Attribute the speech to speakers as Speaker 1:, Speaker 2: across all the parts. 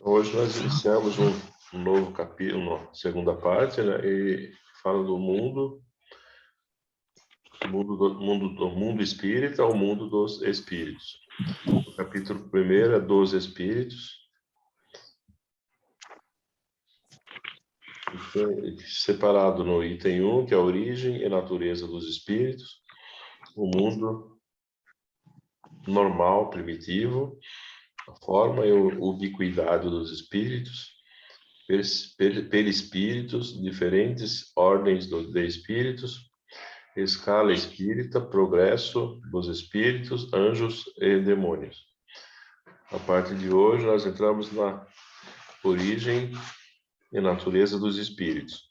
Speaker 1: Hoje nós iniciamos um novo capítulo, uma segunda parte, né? E fala do mundo espírita, o mundo dos espíritos. O capítulo 1 é dos espíritos. Separado no item 1, que é a origem e natureza dos espíritos, o mundo normal, primitivo, a forma e a ubiquidade dos espíritos, perispíritos, diferentes ordens de espíritos, escala espírita, progresso dos espíritos, anjos e demônios. A partir de hoje, nós entramos na origem e natureza dos espíritos.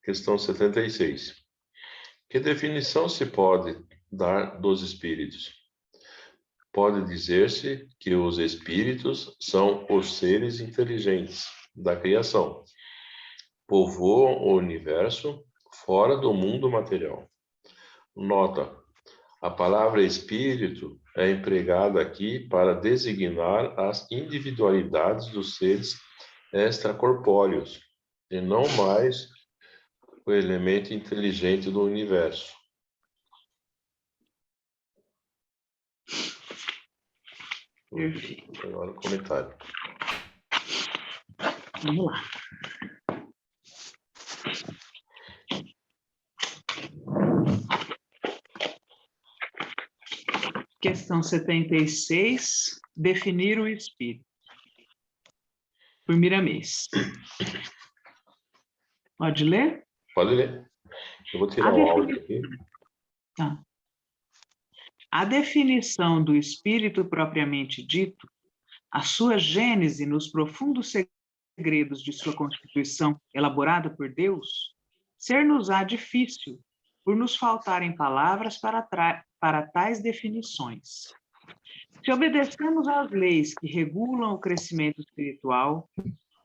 Speaker 1: Questão 76. Que definição se pode dar dos espíritos? Pode dizer-se que os espíritos são os seres inteligentes da criação. Povoam o universo fora do mundo material. Nota: a palavra espírito é empregada aqui para designar as individualidades dos seres extracorpóreos, e não mais o elemento inteligente do universo.
Speaker 2: Perfeito.
Speaker 1: Agora o comentário.
Speaker 2: Vamos lá. Questão 76. Definir o espírito. Por Miramês. Pode ler?
Speaker 1: Pode ler. Eu vou tirar o áudio aqui.
Speaker 2: Tá. A definição do espírito propriamente dito, a sua gênese nos profundos segredos de sua constituição elaborada por Deus, ser-nos-á difícil, por nos faltarem palavras para tais definições. Se obedecemos às leis que regulam o crescimento espiritual,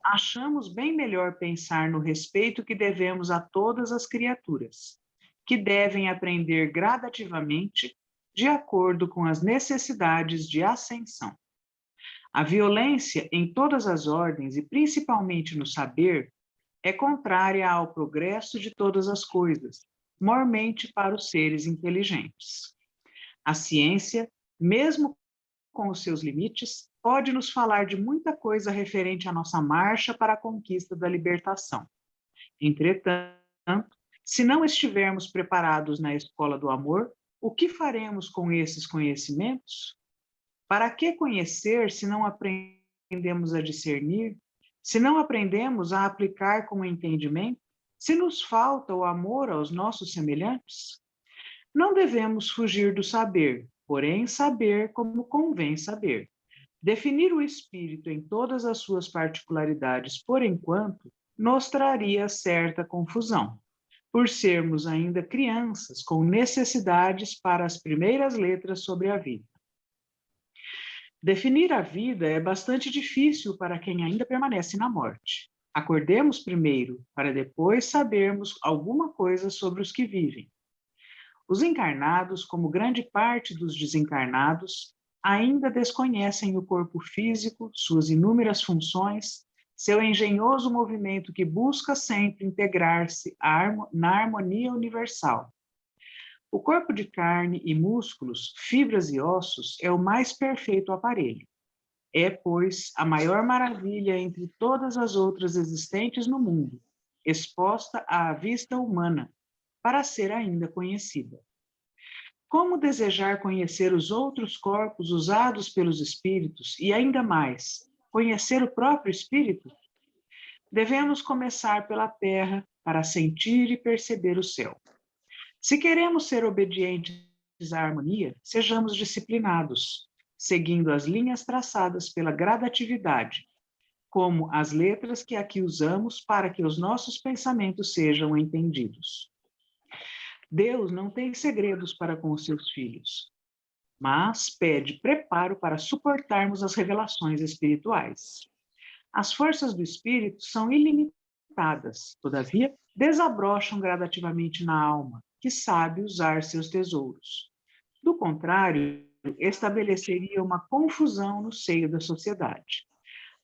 Speaker 2: achamos bem melhor pensar no respeito que devemos a todas as criaturas, que devem aprender gradativamente de acordo com as necessidades de ascensão. A violência em todas as ordens, e principalmente no saber, é contrária ao progresso de todas as coisas, mormente para os seres inteligentes. A ciência, mesmo com os seus limites, pode nos falar de muita coisa referente à nossa marcha para a conquista da libertação. Entretanto, se não estivermos preparados na escola do amor, o que faremos com esses conhecimentos? Para que conhecer se não aprendemos a discernir? Se não aprendemos a aplicar com entendimento? Se nos falta o amor aos nossos semelhantes? Não devemos fugir do saber, porém saber como convém saber. Definir o espírito em todas as suas particularidades, por enquanto, nos traria certa confusão, por sermos ainda crianças com necessidades para as primeiras letras sobre a vida. Definir a vida é bastante difícil para quem ainda permanece na morte. Acordemos primeiro, para depois sabermos alguma coisa sobre os que vivem. Os encarnados, como grande parte dos desencarnados, ainda desconhecem o corpo físico, suas inúmeras funções, seu engenhoso movimento que busca sempre integrar-se na harmonia universal. O corpo de carne e músculos, fibras e ossos é o mais perfeito aparelho. É, pois, a maior maravilha entre todas as outras existentes no mundo, exposta à vista humana, para ser ainda conhecida. Como desejar conhecer os outros corpos usados pelos espíritos e, ainda mais, conhecer o próprio espírito? Devemos começar pela terra para sentir e perceber o céu. Se queremos ser obedientes à harmonia, sejamos disciplinados, seguindo as linhas traçadas pela gradatividade, como as letras que aqui usamos para que os nossos pensamentos sejam entendidos. Deus não tem segredos para com os seus filhos, mas pede preparo para suportarmos as revelações espirituais. As forças do espírito são ilimitadas, todavia, desabrocham gradativamente na alma, que sabe usar seus tesouros. Do contrário, estabeleceria uma confusão no seio da sociedade.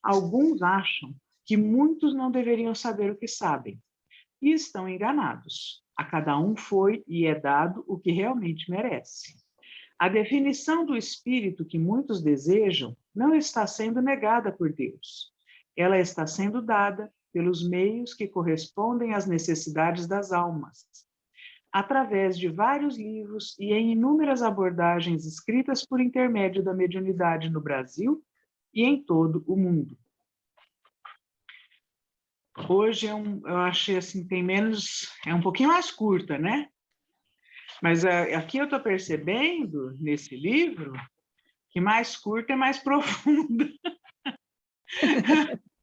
Speaker 2: Alguns acham que muitos não deveriam saber o que sabem, e estão enganados. A cada um foi e é dado o que realmente merece. A definição do espírito que muitos desejam não está sendo negada por Deus. Ela está sendo dada pelos meios que correspondem às necessidades das almas, através de vários livros e em inúmeras abordagens escritas por intermédio da mediunidade no Brasil e em todo o mundo. Hoje eu achei assim, tem menos, é um pouquinho mais curta, né? Mas aqui eu estou percebendo, nesse livro, que mais curta é mais profunda.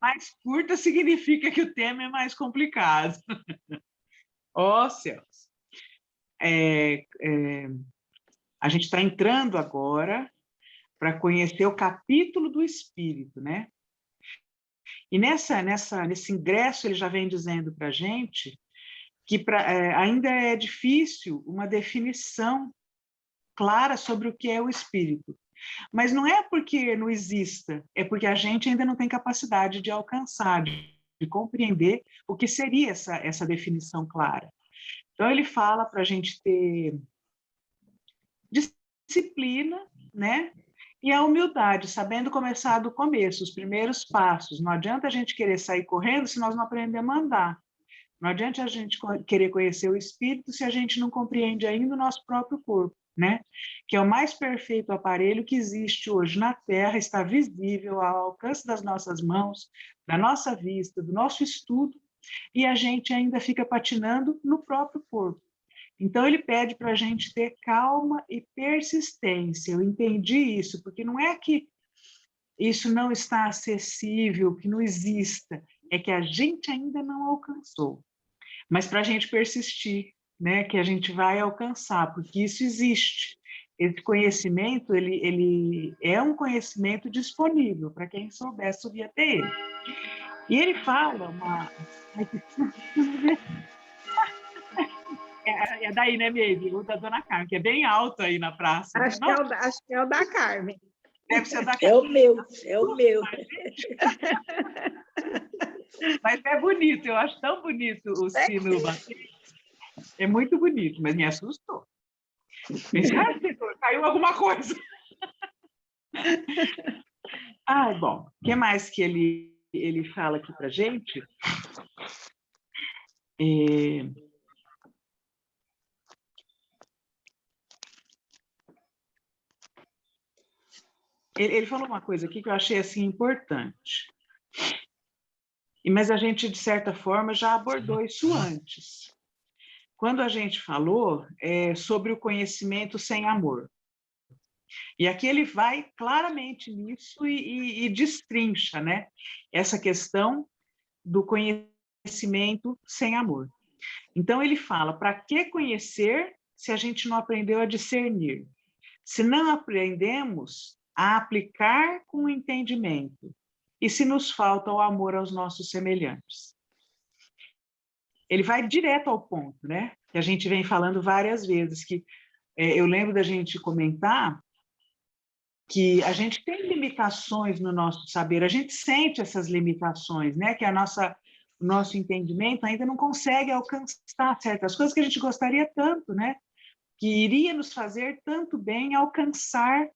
Speaker 2: Mais curta significa que o tema é mais complicado. Ó céus! A gente está entrando agora para conhecer o capítulo do Espírito, né? E nesse ingresso ele já vem dizendo para a gente que ainda é difícil uma definição clara sobre o que é o Espírito. Mas não é porque não exista, é porque a gente ainda não tem capacidade de alcançar, de compreender o que seria essa definição clara. Então, ele fala para a gente ter disciplina, né? E a humildade, sabendo começar do começo, os primeiros passos. Não adianta a gente querer sair correndo se nós não aprendemos a andar. Não adianta a gente querer conhecer o espírito se a gente não compreende ainda o nosso próprio corpo, né? Que é o mais perfeito aparelho que existe hoje na Terra, está visível ao alcance das nossas mãos, da nossa vista, do nosso estudo, e a gente ainda fica patinando no próprio corpo. Então, ele pede para a gente ter calma e persistência. Eu entendi isso, porque não é que isso não está acessível, que não exista, é que a gente ainda não alcançou. Mas para a gente persistir, né, que a gente vai alcançar, porque isso existe. Esse conhecimento, ele é um conhecimento disponível para quem souber subir até ele. E ele fala É daí, né, Meire? O da Dona Carmen, que é bem alto aí na praça.
Speaker 3: Acho que é o da Carmen.
Speaker 2: Deve ser da
Speaker 4: Carmen. É o meu.
Speaker 2: Mas é bonito, eu acho tão bonito o sino bater. É muito bonito, mas me assustou. Pensei, caiu alguma coisa. Bom, o que mais que ele fala aqui para a gente? Ele falou uma coisa aqui que eu achei assim importante. Mas a gente, de certa forma, já abordou isso antes. Quando a gente falou sobre o conhecimento sem amor. E aqui ele vai claramente nisso e destrincha, né? Essa questão do conhecimento sem amor. Então, ele fala, para que conhecer se a gente não aprendeu a discernir? Se não aprendemos a aplicar com o entendimento? E se nos falta o amor aos nossos semelhantes? Ele vai direto ao ponto, né? Que a gente vem falando várias vezes, que eu lembro da gente comentar que a gente tem limitações no nosso saber, a gente sente essas limitações, né? Que o nosso entendimento ainda não consegue alcançar certas coisas que a gente gostaria tanto, né? Que iria nos fazer tanto bem alcançar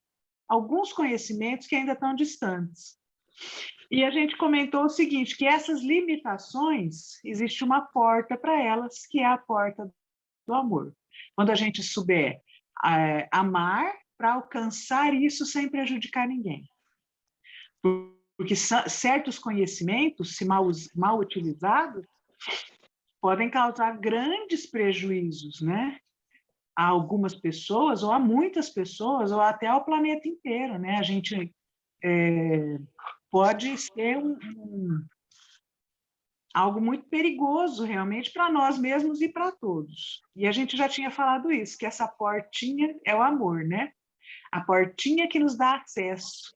Speaker 2: alguns conhecimentos que ainda estão distantes. E a gente comentou o seguinte, que essas limitações, existe uma porta para elas, que é a porta do amor. Quando a gente souber amar para alcançar isso sem prejudicar ninguém. Porque certos conhecimentos, se mal utilizados, podem causar grandes prejuízos, né? A algumas pessoas, ou a muitas pessoas, ou até ao planeta inteiro, né? A gente pode ser algo muito perigoso, realmente, para nós mesmos e para todos. E a gente já tinha falado isso, que essa portinha é o amor, né? A portinha que nos dá acesso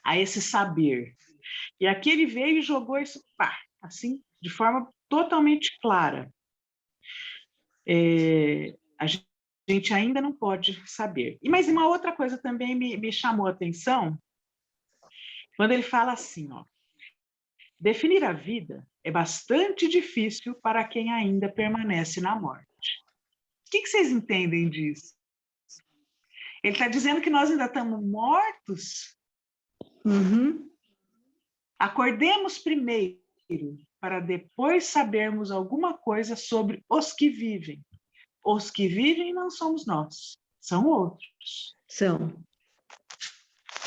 Speaker 2: a esse saber. E aqui ele veio e jogou isso, assim, de forma totalmente clara. A gente ainda não pode saber. Mas uma outra coisa também me chamou a atenção, quando ele fala assim, ó, definir a vida é bastante difícil para quem ainda permanece na morte. O que vocês entendem disso? Ele está dizendo que nós ainda estamos mortos?
Speaker 3: Uhum.
Speaker 2: Acordemos primeiro, para depois sabermos alguma coisa sobre os que vivem. Os que vivem não somos nós, são outros.
Speaker 3: São.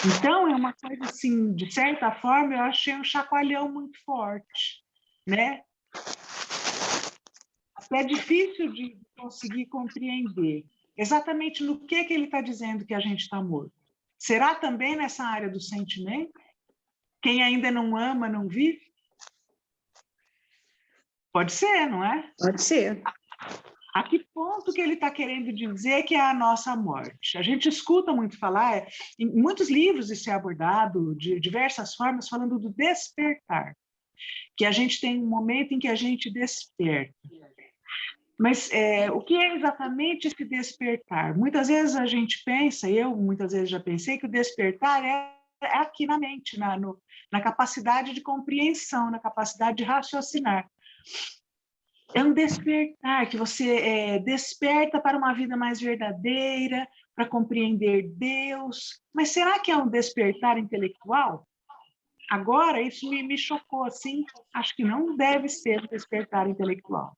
Speaker 2: Então, é uma coisa assim, de certa forma, eu achei um chacoalhão muito forte, né? Até difícil de conseguir compreender exatamente no que ele está dizendo que a gente está morto. Será também nessa área do sentimento? Quem ainda não ama, não vive? Pode ser, não é?
Speaker 3: Pode ser.
Speaker 2: A que ponto que ele está querendo dizer que é a nossa morte? A gente escuta muito falar, em muitos livros isso é abordado de diversas formas, falando do despertar, que a gente tem um momento em que a gente desperta. Mas o que é exatamente esse despertar? Muitas vezes a gente pensa, eu muitas vezes já pensei, que o despertar é aqui na mente, na capacidade de compreensão, na capacidade de raciocinar. É um despertar, que você desperta para uma vida mais verdadeira, para compreender Deus. Mas será que é um despertar intelectual? Agora, isso me chocou, assim, acho que não deve ser um despertar intelectual.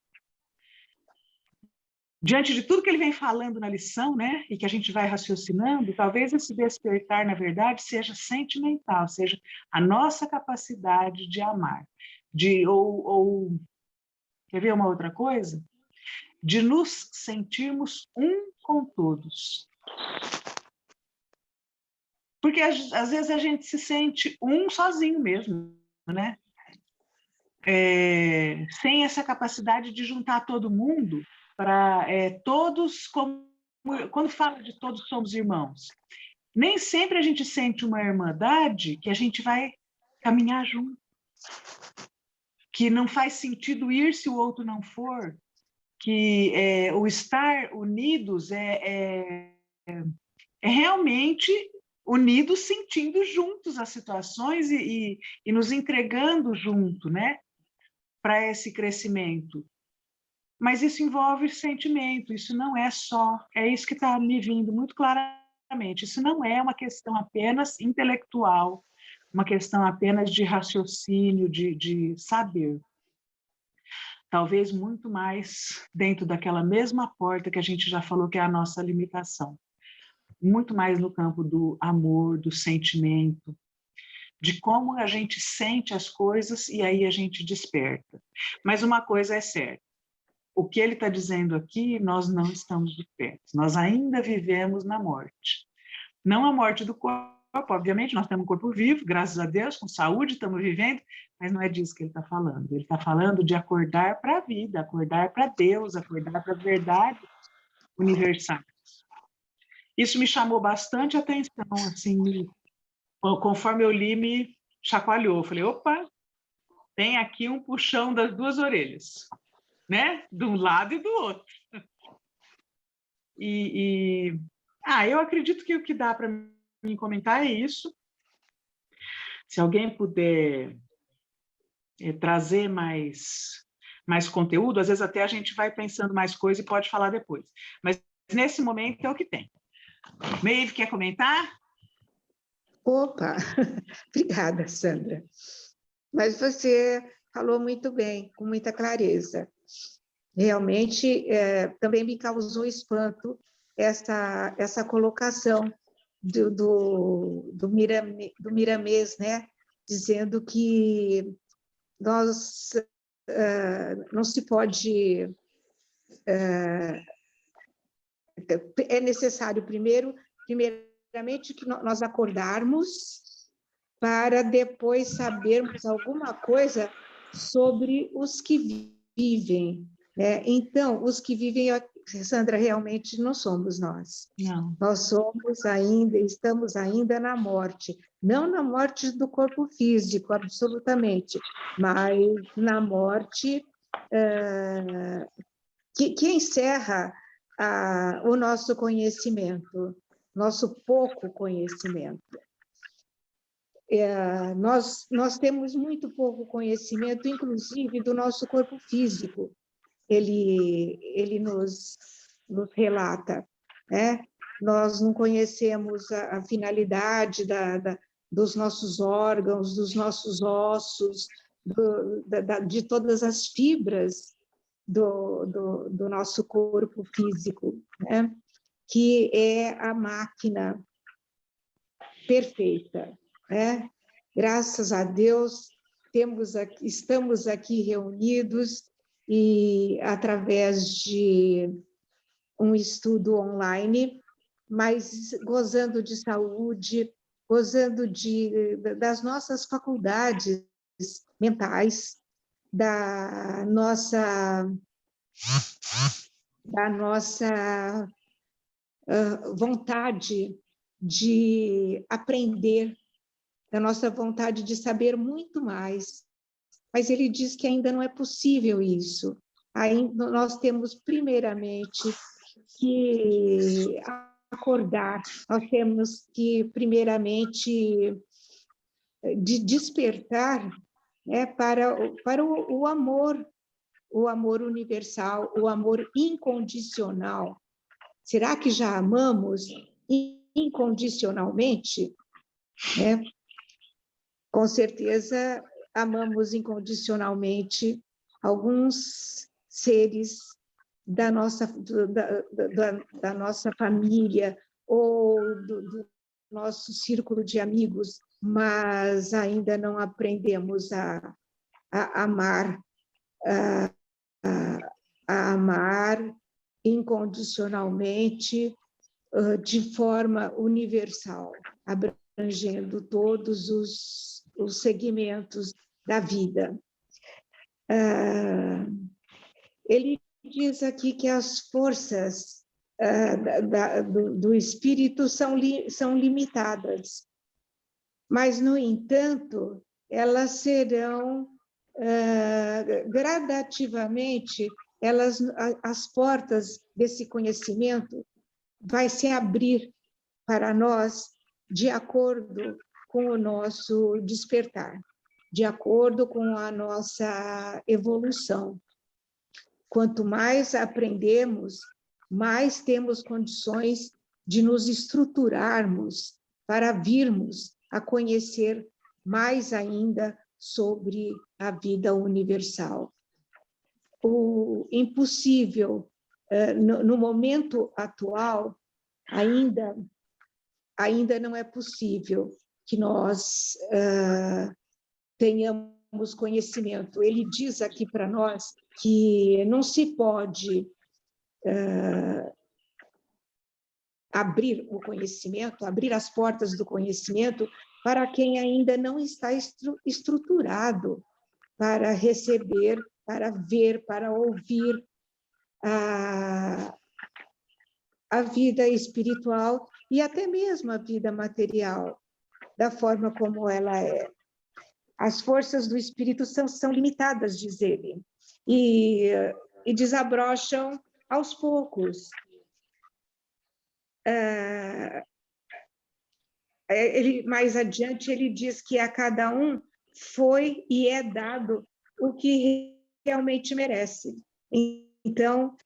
Speaker 2: Diante de tudo que ele vem falando na lição, né, e que a gente vai raciocinando, talvez esse despertar, na verdade, seja sentimental, seja a nossa capacidade de amar, ou quer ver uma outra coisa? De nos sentirmos um com todos. Porque às vezes a gente se sente um sozinho mesmo, né? Sem essa capacidade de juntar todo mundo para todos, quando fala de todos somos irmãos, nem sempre a gente sente uma irmandade que a gente vai caminhar junto, que não faz sentido ir se o outro não for, que o estar unidos é realmente unidos sentindo juntos as situações e nos entregando junto, né, para esse crescimento. Mas isso envolve sentimento, isso não é só, é isso que está me vindo muito claramente, isso não é uma questão apenas intelectual, uma questão apenas de raciocínio, de saber. Talvez muito mais dentro daquela mesma porta que a gente já falou que é a nossa limitação. Muito mais no campo do amor, do sentimento, de como a gente sente as coisas e aí a gente desperta. Mas uma coisa é certa, o que ele está dizendo aqui, nós não estamos despertos, nós ainda vivemos na morte. Não a morte do corpo, obviamente, nós temos um corpo vivo, graças a Deus, com saúde, estamos vivendo, mas não é disso que ele está falando. Ele está falando de acordar para a vida, acordar para Deus, acordar para a verdade universal. Isso me chamou bastante atenção, assim, conforme eu li, me chacoalhou. Eu falei, opa, tem aqui um puxão das duas orelhas, né? De um lado e do outro. Eu acredito que o que dá para mim comentar é isso. Se alguém puder trazer mais conteúdo, às vezes até a gente vai pensando mais coisa e pode falar depois. Mas nesse momento é o que tem. Maeve, quer comentar?
Speaker 3: Opa, obrigada, Sandra. Mas você falou muito bem, com muita clareza. Realmente, também me causou espanto essa colocação do Miramês, né? Dizendo que nós não se pode... é necessário, primeiramente, que nós acordarmos para depois sabermos alguma coisa sobre os que vivem, né? Então, os que vivem, Sandra, realmente não somos nós.
Speaker 2: Não.
Speaker 3: Nós estamos ainda na morte, não na morte do corpo físico, absolutamente, mas na morte que encerra o nosso conhecimento, nosso pouco conhecimento. Nós temos muito pouco conhecimento, inclusive, do nosso corpo físico. Ele nos relata, né? Nós não conhecemos a finalidade dos nossos órgãos, dos nossos ossos, de todas as fibras do nosso corpo físico, né? Que é a máquina perfeita, né? Graças a Deus, estamos aqui reunidos e através de um estudo online, mas gozando de saúde, gozando das nossas faculdades mentais, da nossa vontade de aprender, da nossa vontade de saber muito mais. Mas ele diz que ainda não é possível isso. Ainda nós temos, primeiramente, que acordar, nós temos que, primeiramente, despertar, né, para o amor universal, o amor incondicional. Será que já amamos incondicionalmente? Né? Com certeza, amamos incondicionalmente alguns seres da nossa família ou do nosso círculo de amigos, mas ainda não aprendemos a amar, a amar incondicionalmente, de forma universal, abrangendo todos os segmentos da vida. Ele diz aqui que as forças do espírito são limitadas, mas, no entanto, elas serão gradativamente, as portas desse conhecimento vai se abrir para nós de acordo com o nosso despertar, de acordo com a nossa evolução. Quanto mais aprendemos, mais temos condições de nos estruturarmos para virmos a conhecer mais ainda sobre a vida universal. O impossível, no momento atual, ainda não é possível que nós tenhamos conhecimento. Ele diz aqui para nós que não se pode abrir o conhecimento, abrir as portas do conhecimento para quem ainda não está estruturado para receber, para ver, para ouvir a vida espiritual e até mesmo a vida material, da forma como ela é. As forças do espírito são limitadas, diz ele, e desabrocham aos poucos. Mais adiante, ele diz que a cada um foi e é dado o que realmente merece. Então,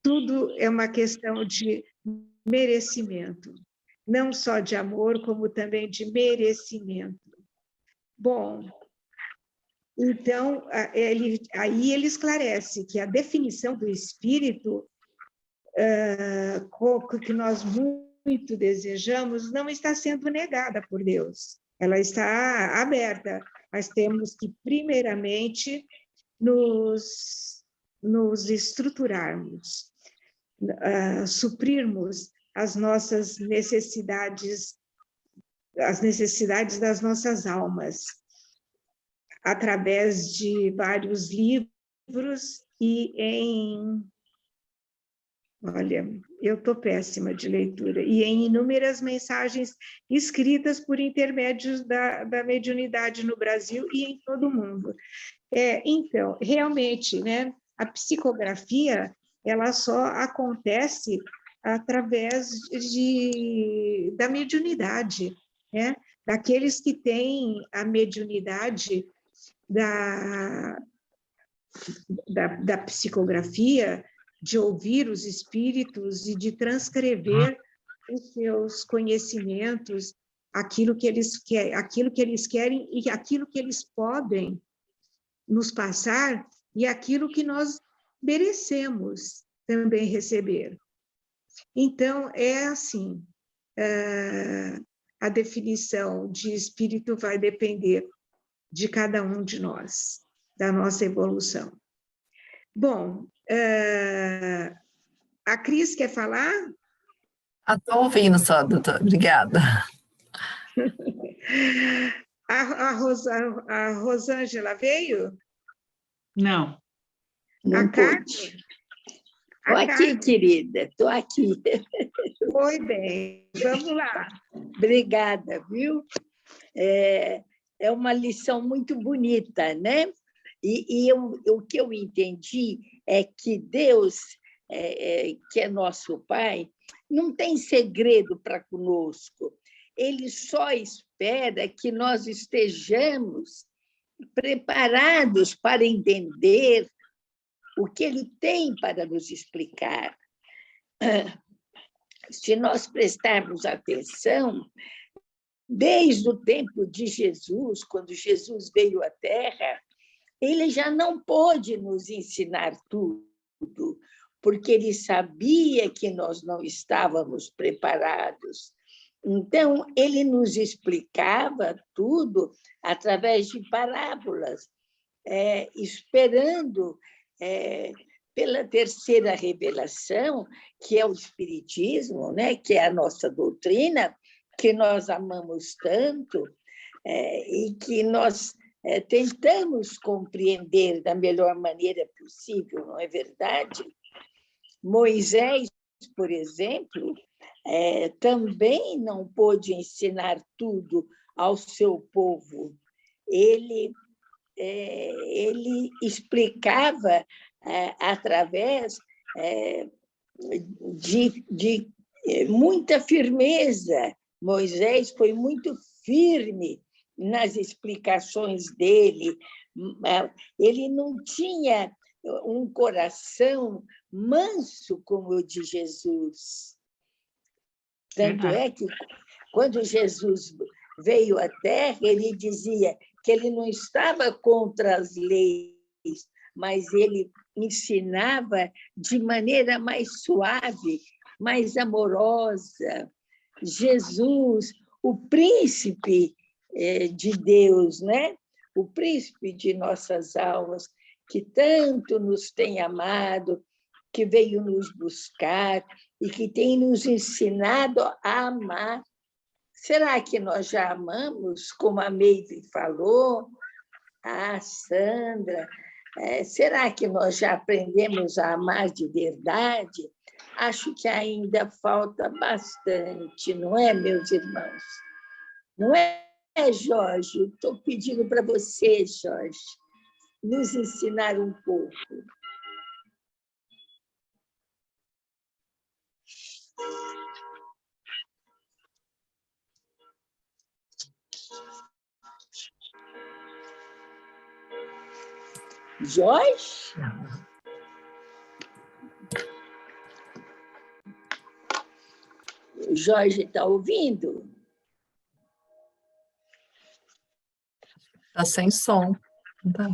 Speaker 3: tudo é uma questão de merecimento, não só de amor, como também de merecimento. Bom, então, aí ele esclarece que a definição do espírito, que nós muito desejamos, não está sendo negada por Deus. Ela está aberta, mas temos que, primeiramente, nos estruturarmos, suprirmos as nossas necessidades, as necessidades das nossas almas, através de vários livros e olha, eu estou péssima de leitura, e em inúmeras mensagens escritas por intermédios da mediunidade no Brasil e em todo o mundo. Então, realmente, né, a psicografia, ela só acontece através da mediunidade, né? Daqueles que têm a mediunidade da psicografia, de ouvir os espíritos e de transcrever os seus conhecimentos, aquilo que eles querem e aquilo que eles podem nos passar e aquilo que nós merecemos também receber. Então, é assim, a definição de espírito vai depender de cada um de nós, da nossa evolução. Bom, a Cris quer falar?
Speaker 4: Estou ouvindo só, doutora. Obrigada.
Speaker 3: A Rosângela veio?
Speaker 2: Não.
Speaker 3: A Carmen?
Speaker 5: Estou aqui, querida, estou aqui.
Speaker 3: Foi bem, vamos lá.
Speaker 5: Obrigada, viu? É uma lição muito bonita, né? E o que eu entendi é que Deus, que é nosso Pai, não tem segredo para conosco. Ele só espera que nós estejamos preparados para entender o que ele tem para nos explicar. Se nós prestarmos atenção, desde o tempo de Jesus, quando Jesus veio à Terra, ele já não pôde nos ensinar tudo, porque ele sabia que nós não estávamos preparados. Então, ele nos explicava tudo através de parábolas, esperando pela terceira revelação, que é o Espiritismo, né? Que é a nossa doutrina, que nós amamos tanto e que nós tentamos compreender da melhor maneira possível, não é verdade? Moisés, por exemplo, também não pôde ensinar tudo ao seu povo. Ele explicava através de muita firmeza. Moisés foi muito firme nas explicações dele. Ele não tinha um coração manso como o de Jesus. Tanto é que, quando Jesus veio à Terra, ele dizia que ele não estava contra as leis, mas ele ensinava de maneira mais suave, mais amorosa. Jesus, o príncipe de Deus, né? O príncipe de nossas almas, que tanto nos tem amado, que veio nos buscar e que tem nos ensinado a amar. Será que nós já amamos, como a Meire falou, a Sandra? Será que nós já aprendemos a amar de verdade? Acho que ainda falta bastante, não é, meus irmãos? Não é, Jorge? Estou pedindo para você, Jorge, nos ensinar um pouco. Jorge? O Jorge está ouvindo?
Speaker 4: Está sem som. Tá.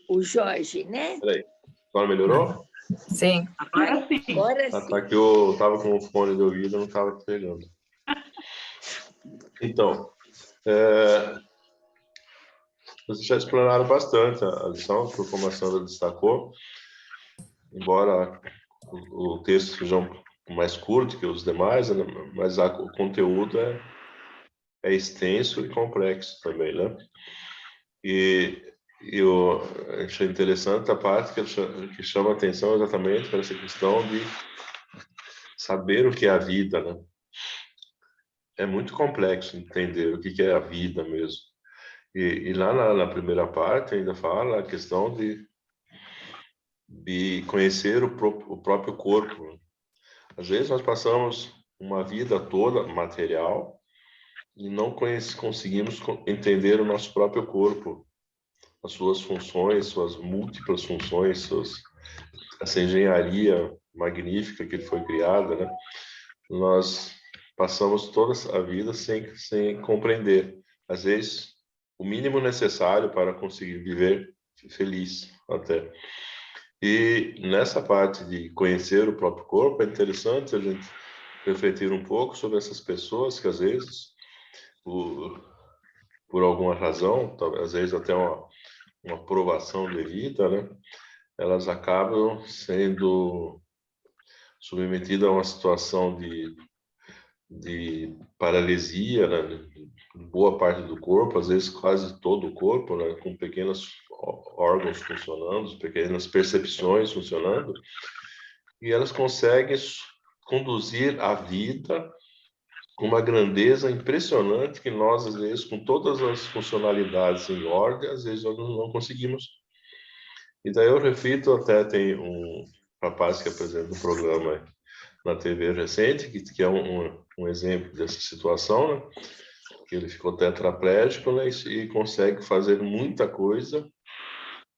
Speaker 5: O Jorge, né?
Speaker 1: Peraí, agora melhorou?
Speaker 4: Sim.
Speaker 2: Agora sim.
Speaker 5: Agora sim.
Speaker 1: Tá que eu estava com o fone de ouvido, não estava pegando. Então, vocês já explanaram bastante a lição, que como a Sandra destacou, embora o texto seja mais curto que os demais, né, mas o conteúdo é extenso e complexo também, né? E eu achei interessante a parte que chama a atenção exatamente para essa questão de saber o que é a vida, né? É muito complexo entender o que é a vida mesmo. E lá na primeira parte ainda fala a questão de de conhecer o próprio corpo. Às vezes nós passamos uma vida toda material e não conseguimos entender o nosso próprio corpo, as suas funções, suas múltiplas funções, essa engenharia magnífica que foi criada, né? Nós passamos toda a vida sem compreender. Às vezes, o mínimo necessário para conseguir viver feliz até. E nessa parte de conhecer o próprio corpo, é interessante a gente refletir um pouco sobre essas pessoas que às vezes, por alguma razão, às vezes até uma provação de vida, né? Elas acabam sendo submetidas a uma situação de paralisia, né? Boa parte do corpo, às vezes quase todo o corpo, né? Com pequenos órgãos funcionando, pequenas percepções funcionando, e elas conseguem conduzir a vida com uma grandeza impressionante que nós, às vezes, com todas as funcionalidades em ordem, às vezes nós não conseguimos. E daí eu reflito, até tem um rapaz que apresenta um programa na TV recente, que é um exemplo dessa situação, né? Que ele ficou tetraplégico, né? E consegue fazer muita coisa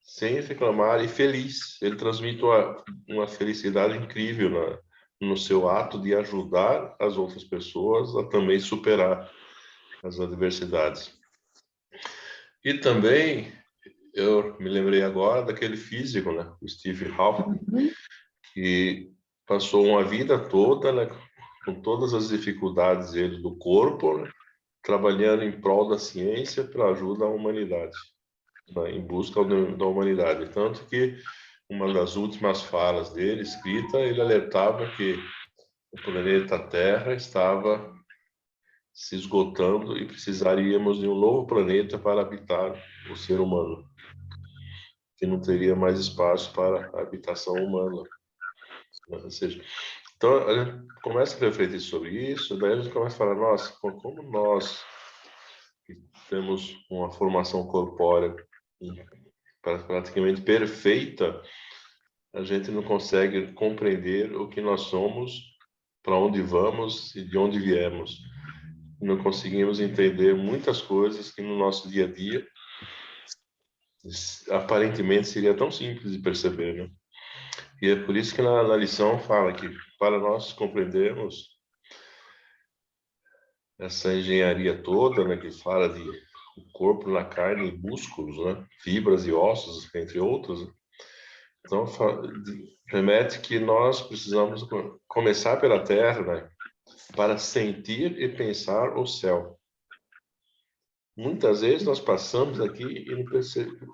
Speaker 1: sem reclamar e feliz. Ele transmite uma felicidade incrível no seu ato de ajudar as outras pessoas a também superar as adversidades. E também eu me lembrei agora daquele físico, né, o Steve Hawking, que passou uma vida toda, né, com todas as dificuldades dele do corpo, né, trabalhando em prol da ciência para ajudar a humanidade, né, em busca da humanidade. Tanto que uma das últimas falas dele, escrita, ele alertava que o planeta Terra estava se esgotando e precisaríamos de um novo planeta para habitar o ser humano, que não teria mais espaço para a habitação humana. Ou seja, então a gente começa a refletir sobre isso, daí a gente começa a falar, nossa, como nós que temos uma formação corpórea praticamente perfeita, a gente não consegue compreender o que nós somos, para onde vamos e de onde viemos. Não conseguimos entender muitas coisas que no nosso dia a dia aparentemente seria tão simples de perceber, né? E é por isso que na lição fala que para nós compreendermos essa engenharia toda, né, que fala de o corpo na carne e músculos, né, fibras e ossos, entre outros, né? Então remete que nós precisamos começar pela terra, né, para sentir e pensar o céu. Muitas vezes nós passamos aqui e não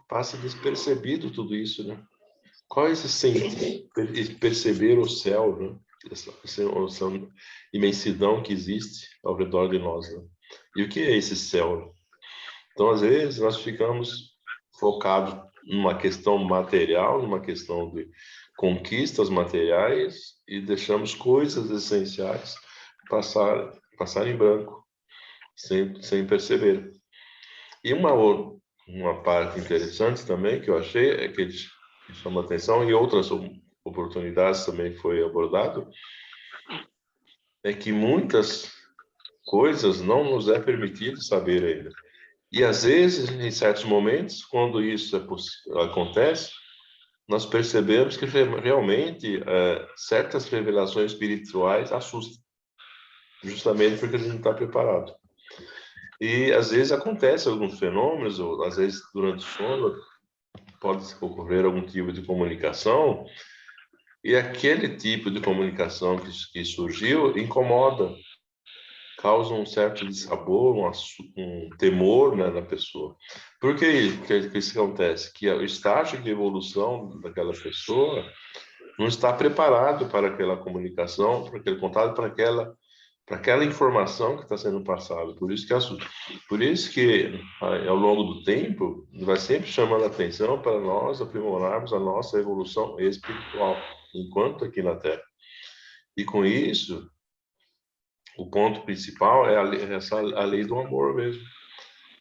Speaker 1: passa despercebido tudo isso, né? Qual é esse sentir e perceber o céu, né? Essa imensidão que existe ao redor de nós, né? E o que é esse céu? Então, às vezes, nós ficamos focados numa questão material, numa questão de conquistas materiais e deixamos coisas essenciais passar em branco, sem perceber. E uma parte interessante também que eu achei é que chama atenção, e outras oportunidades também foi abordado, é que muitas coisas não nos é permitido saber ainda. E às vezes, em certos momentos, quando isso acontece, nós percebemos que realmente certas revelações espirituais assustam, justamente porque a gente não está preparado. E às vezes acontece alguns fenômenos, ou às vezes durante o sono pode ocorrer algum tipo de comunicação, e aquele tipo de comunicação que surgiu incomoda, causa um certo dissabor, um temor, né, na pessoa. Por que isso acontece? Que o estágio de evolução daquela pessoa não está preparado para aquela comunicação, para aquele contato, para aquela informação que está sendo passada. Por isso que ao longo do tempo vai sempre chamando a atenção para nós aprimorarmos a nossa evolução espiritual enquanto aqui na Terra. E com isso, o ponto principal é a lei do amor mesmo.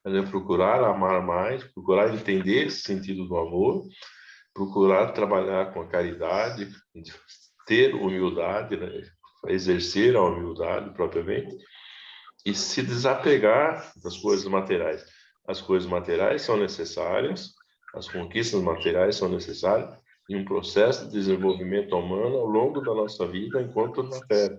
Speaker 1: É procurar amar mais, procurar entender esse sentido do amor, procurar trabalhar com a caridade, ter humildade, né? Exercer a humildade propriamente, e se desapegar das coisas materiais. As coisas materiais são necessárias, as conquistas materiais são necessárias, em um processo de desenvolvimento humano ao longo da nossa vida enquanto na Terra.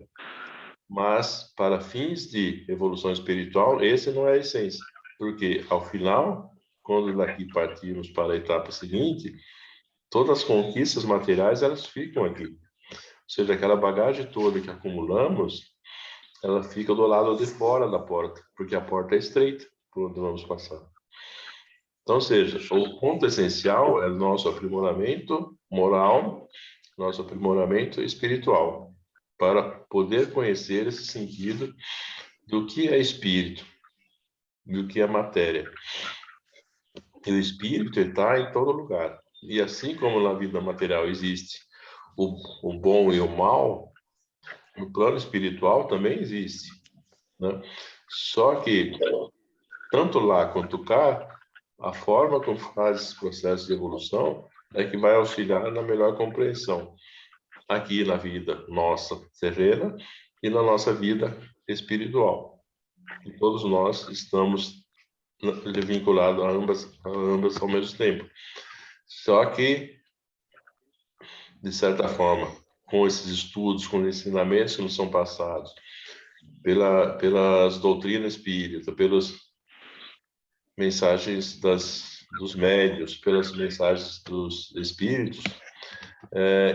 Speaker 1: Mas, para fins de evolução espiritual, esse não é a essência. Porque, ao final, quando daqui partirmos para a etapa seguinte, todas as conquistas materiais, elas ficam aqui. Ou seja, aquela bagagem toda que acumulamos, ela fica do lado de fora da porta, porque a porta é estreita por onde vamos passar. Então, ou seja, o ponto essencial é o nosso aprimoramento moral, nosso aprimoramento espiritual, para poder conhecer esse sentido do que é espírito, do que é matéria. E o espírito está em todo lugar. E assim como na vida material existe o bom e o mal, no plano espiritual também existe, né? Só que, tanto lá quanto cá, a forma como faz esse processo de evolução é que vai auxiliar na melhor compreensão aqui na vida nossa terrena e na nossa vida espiritual. E todos nós estamos vinculados a ambas ao mesmo tempo. Só que, de certa forma, com esses estudos, com os ensinamentos que nos são passados, pelas doutrinas espíritas, pelas mensagens dos médiuns, pelas mensagens dos espíritos,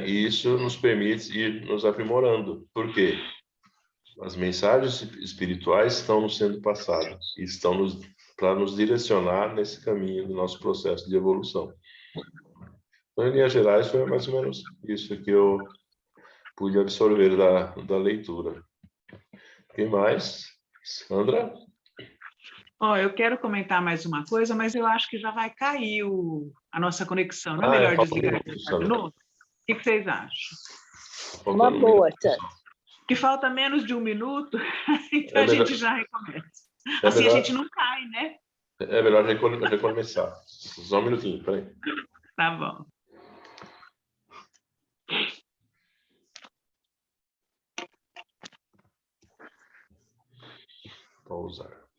Speaker 1: e isso nos permite ir nos aprimorando. Por quê? As mensagens espirituais estão nos sendo passadas e estão para nos direcionar nesse caminho do nosso processo de evolução. Então, em linhas gerais, foi mais ou menos isso que eu pude absorver da leitura. Quem mais? Sandra?
Speaker 2: Eu quero comentar mais uma coisa, mas eu acho que já vai cair a nossa conexão. Não é melhor desligar e de novo? O que vocês acham?
Speaker 5: Uma boa, Sandra.
Speaker 2: Que falta menos de 1 minuto, então a gente já recomeça. Assim a gente não cai, né?
Speaker 1: É melhor recomeçar. Só um minutinho, peraí.
Speaker 2: Tá bom.
Speaker 1: Pausar.